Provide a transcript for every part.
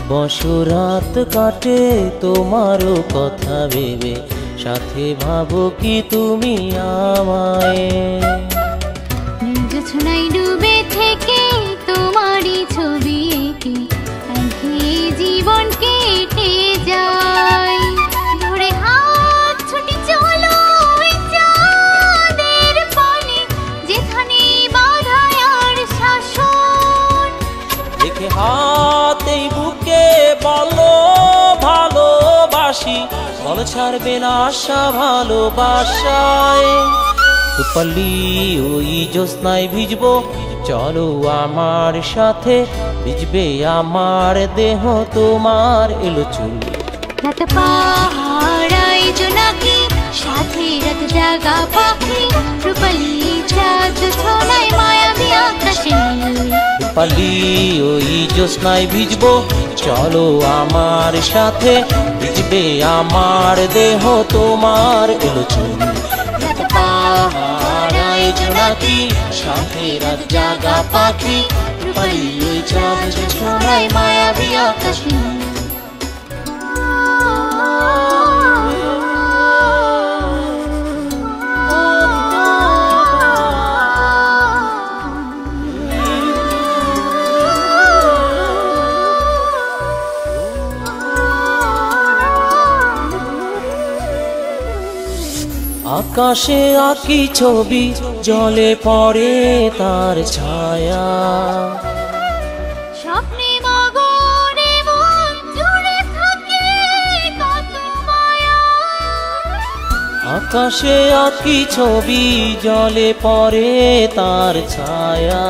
দিবস রাত কাটে তোমারও কথা ভেবে, সাথে ভাবো কি তুমি আমায়। জোছনায় ডুবে থেকে তোমারই ছবি এঁকে জীবন কেটে যায়। ধরে হাত ছুটি চলো চাঁদের পানে, যেখানে বাধায় আর শাসন। দেখে হাতেই বুকে বলো ভালোবাসি, বল ছাড়বে না আশা ভালোবাসায়। রূপালি ওই জ্যোৎস্নায় ভিজবো, চলো আমার সাথে, ভিজবে আমার দেহ তোমার এলো চুল। রাত পাহাড়ায় জোনাকি, সাথে রাত জাগা পাখি, রূপালি চাঁদ ছোনায় মায়াবী আকাশে নীল। রূপালি ওই জ্যোৎস্নায় ভিজবো, চলো আমার সাথে, ভিজবে আমার দেহ তোমার এলো চুল। রাত পাহাড়ায় জোনাকি, সাথে রাত জাগা পাখি, রূপালি ওই চাঁদ ছোনায় মায়াবী আকাশে নীল। আকাশে আঁকি ছবি, জলে পড়ে তার ছায়া। স্বপ্নে মগনে মন জুড়ে থাকে কত মায়া। আকাশে আঁকি ছবি, জলে পড়ে তার ছায়া।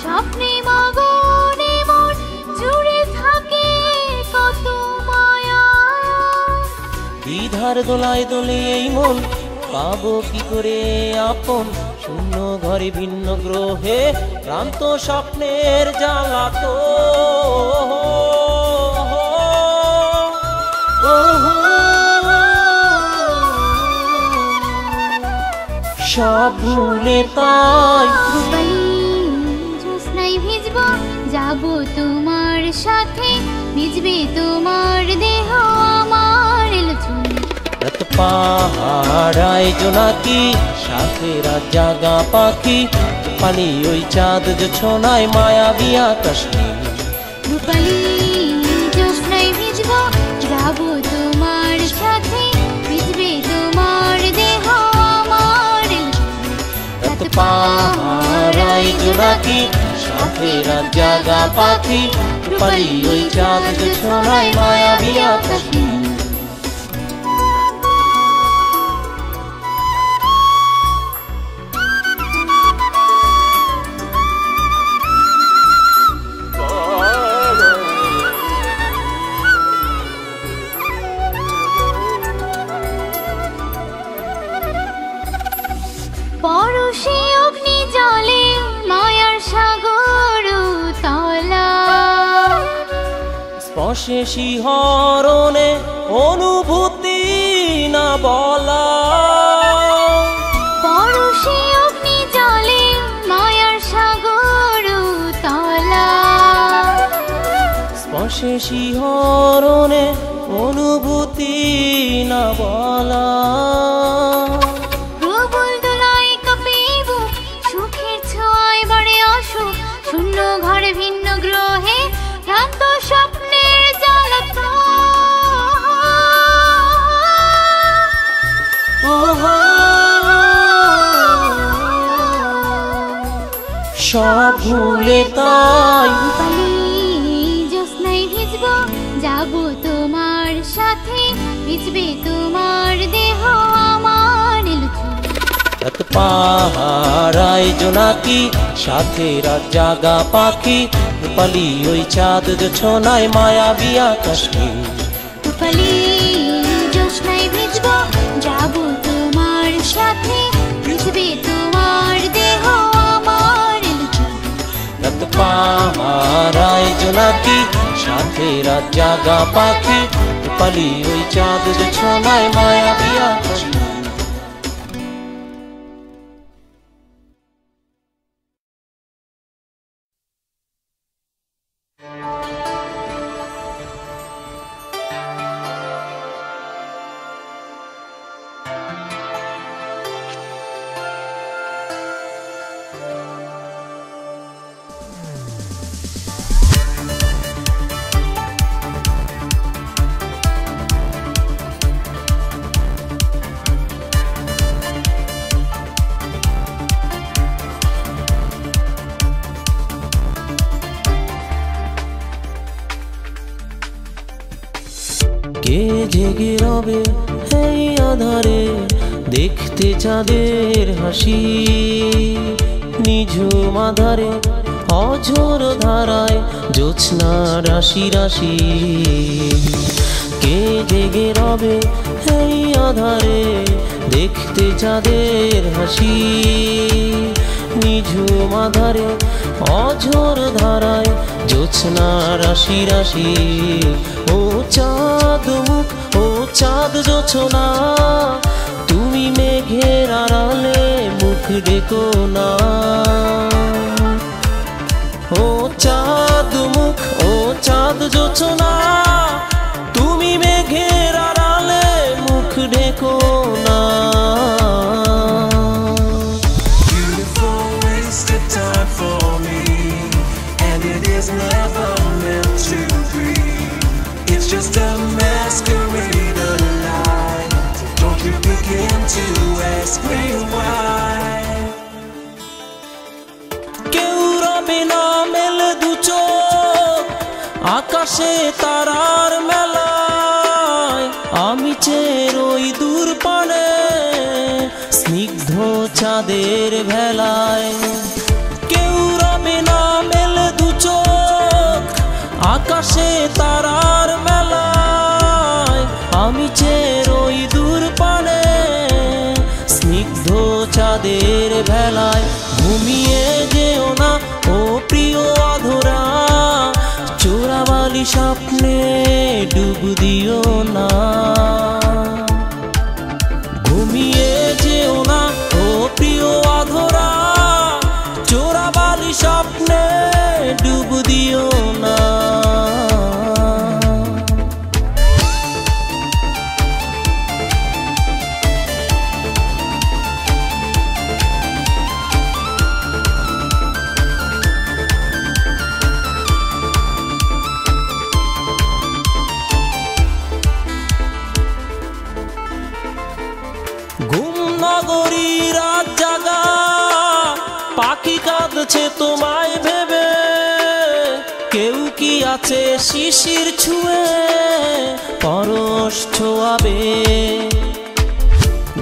স্বপ্নে মগনে মন জুড়ে থাকে কত মায়া। দ্বিধার দোলায় দোলে এই মন, পাবো কি করে আপন, শূন্য ঘরে ভিন্ন গ্রহে ক্রান্ত স্বপ্নের জ্বালা তো। সব ভুলে তাই রূপালি জ্যোৎস্নায় ভিজবো, যাবো তোমার সাথে, ভিজবে তোমার দেহ আমার এলো চুল। রাত পাহাড়ায় জোনাকি, সাথে রাত জাগা পাখি, পানি ওই চাঁদ ছোনায় মায়াবী আকাশ নীল। রূপালি জ্যোৎস্নায় ভিজবো, যাবো তোমার সাথে, ভিজবে তোমার দেহ আমার এলো চুল। রাত পাহাড়ায় জোনাকি, সাথে রাত জাগা পাখি, পানি ওই চাঁদ ছোনায় মায়াবী আকাশ নীল। পরশে অগ্নি জলে মায়ার সাগর তলা। স্পর্শে শিহরণে অনুভূতি না বলা। পরশে অগ্নি জলে মায়ার সাগর তলা। স্পর্শে শিহরণে অনুভূতি না বলা। প্রবল দোলায় কাঁপে বুক, সুখের ছোঁয়ায় বাড়ে অসুখ, শূন্য ঘরে ভিন্ন গ্রহে ভ্রান্ত স্বপ্নের জ্বালাতন। সব ভুলে তাই রূপালি জ্যোৎস্নায় ভিজবো, যাবো তোমার সাথে, ভিজবে তোমার দেহ আমার এলো চুল। রাত পাহাড়ায় জোনাকি, সাথে রাত জাগা পাখি, রূপালি ওই চাঁদ ছোনায় মায়াবী আকাশ নীল। রূপালি জ্যোৎস্নায় ভিজবো, যাবো তোমার সাথে, ভিজবে তোমার দেহ আমার এলো চুল। রাত পাহাড়ায় জোনাকি, সাথে রাত জাগা পাখি, রূপালি ওই চাঁদ ছোনায় মায়াবী আকাশ নীল। জেগে রবে এই আধারে দেখতে চাঁদের হাসি নিঝুম আধারে অঝোর ধারায় জ্যোৎস্না রাশি রাশি কে জেগে রবে এই আধারে দেখতে চাঁদের হাসি নিঝুম আধারে অঝোর ধারায় জ্যোৎস্না রাশি রাশি ও চাঁদ মুখ ও চাঁদ জোছনা তুমি মেঘের আড়ালে মুখ ডেকো না ও চাঁদ মুখ ও চাঁদ জোছনা তুমি মেঘের আড়ালে মুখ ডেকো না Never meant to be. It's just a masquerade of light. Don't you begin to ask me why. কেউ রবে না মেলে দু চোখ আকাশে তারার মেলায় আমি চেয়ে ওই দূর পানে স্নিগ্ধ চাঁদের ভেলায় কেউ রবে না মেলে দু চোখ আকাশে তারার মেলায় আমি চেয়ে ওই দূর পানে স্নিগ্ধ চাঁদের ভেলায় ঘুমিয়ে যেও না ও প্রিয় অধরা চোরাবালি স্বপ্নে ডুব দিও না ঘুমিয়ে যেও না ও প্রিয় অধরা চোরাবালি স্বপ্নে ডুব দিও না নগরী রাত জাগা পাখি কাঁদছে তোমায় ভেবে কেউ কি আছে শিশির ছুঁয়ে পরশ ছোঁয়াবে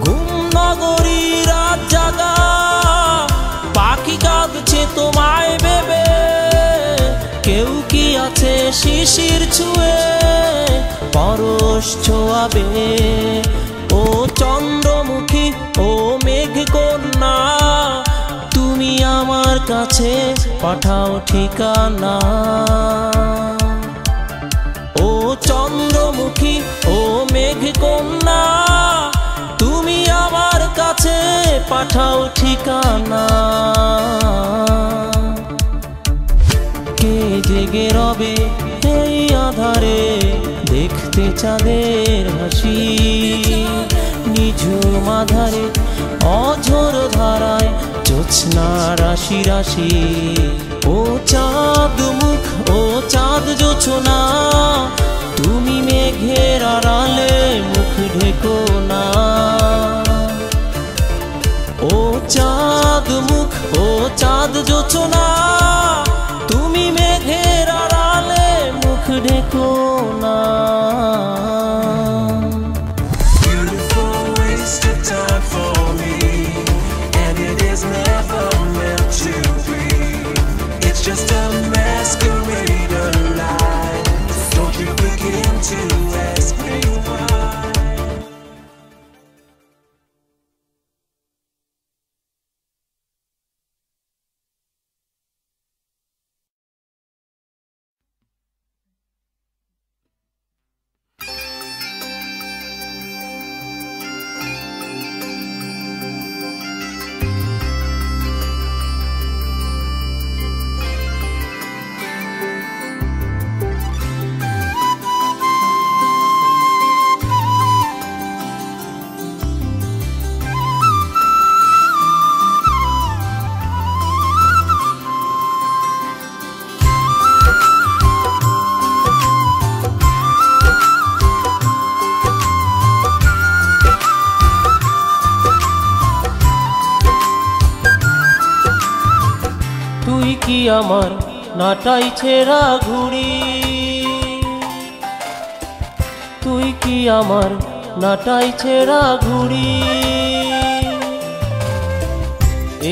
ঘুম নগরী রাত জাগা পাখি কাঁদছে তোমায় ভেবে কেউ কি আছে শিশির ছুঁয়ে পরশ ছোঁয়াবে ও চন্দ্রমুখী ও মেঘ কন্যা তুমি আমার কাছে পাঠাও ঠিকানা ও চন্দ্রমুখী ও মেঘ কন্যা তুমি আমার কাছে পাঠাও ঠিকানা কে জেগে রবে এই আধারে দেখতে চাঁদের হাসি নিঝুম আধারে অঝোর ধারায় জ্যোৎস্না রাশি রাশি ও চাঁদ মুখ ও চাঁদ জোছনা তুমি মেঘের আড়ালে মুখ ঢেকো না ও চাঁদ মুখ ও চাঁদ জোছনা তুমি মেঘের আড়ালে মুখ ঢেকো না Never meant to be. It's just a masquerade of light. Don't you begin to ask me why. কি আমার নাটাই ছেঁড়া ঘুড়ি তুই কি আমার নাটাই ছেঁড়া ঘুড়ি।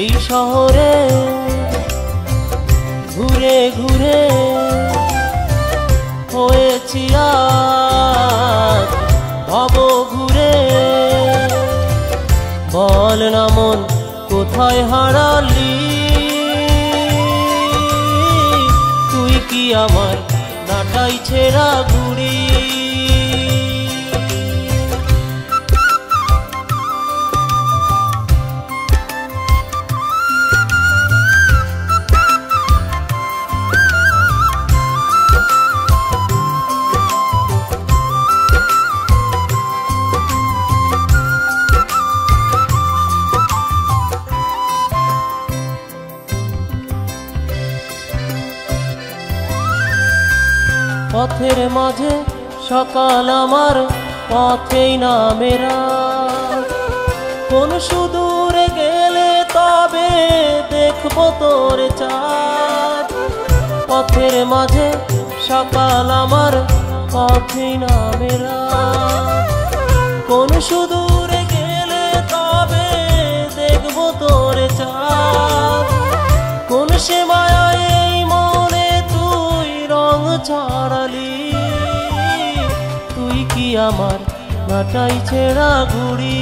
এই শহরে ঘুরে ঘুরে হয়েছি আজ ভব ঘুরে। বল না মন কোথায় হারালি, তুই কি আমার নাটাই ছেঁড়া ঘুড়ি। পথের মাঝে সকাল আমার পথেই নামেরা, কোন সুদূরে গেলে তবে দেখবো তোর চাঁদ। পথের মাঝে সকাল আমার পথেই নামেরা, কোন সুদূরে গেলে তবে দেখবো তোর চাঁদ। কোন সে মায়ায় এই মনে তুই রং ছড়ালি, তুই কি আমার নাটাই ছেঁড়া ঘুড়ি।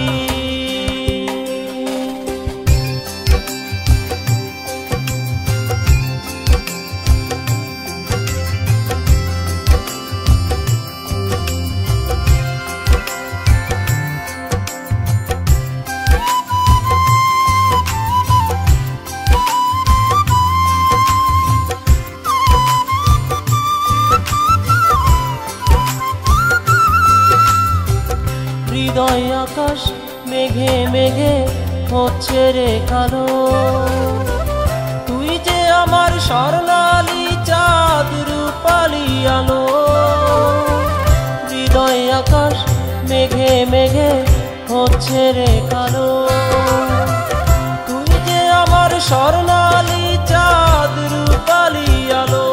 হৃদয় আকাশ মেঘে মেঘে হচ্ছে রে কালো, তুই যে আমার স্বর্ণালী চাঁদ রূপালী আলো। হৃদয় আকাশ মেঘে মেঘে হচ্ছে রে কালো, তুই যে আমার স্বর্ণালী চাঁদ রূপালী আলো।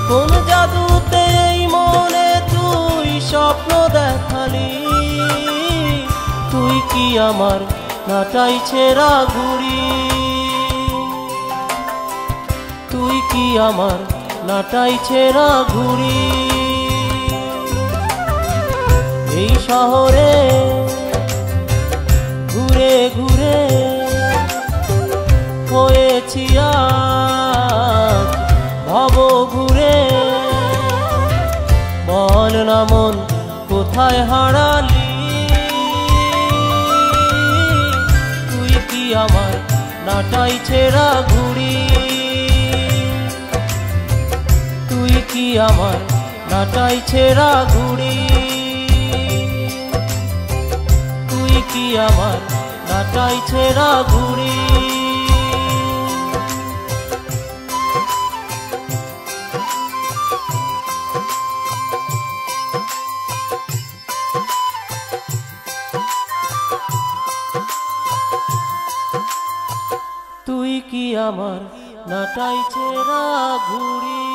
কোন জাদুতে এই মনে তুই স্বপ্ন দেখালি, তুই কি আমার নাটাই ছেঁড়া ঘুড়ি। তুই কি আমার নাটাই ছেঁড়া ঘুড়ি। এই শহরে ঘুরে ঘুরে হয়েছি আজ ভব ঘুরে। বল না মন কোথায় হারালি, তুই কি আমার নাটাই ছেঁড়া ঘুড়ি। তুই কি আমার নাটাই ছেঁড়া ঘুড়ি। তুই কি আমার নাটাই ছেঁড়া ঘুড়ি। তুই কি আমার নাটাই ছেঁড়া ঘুড়ি।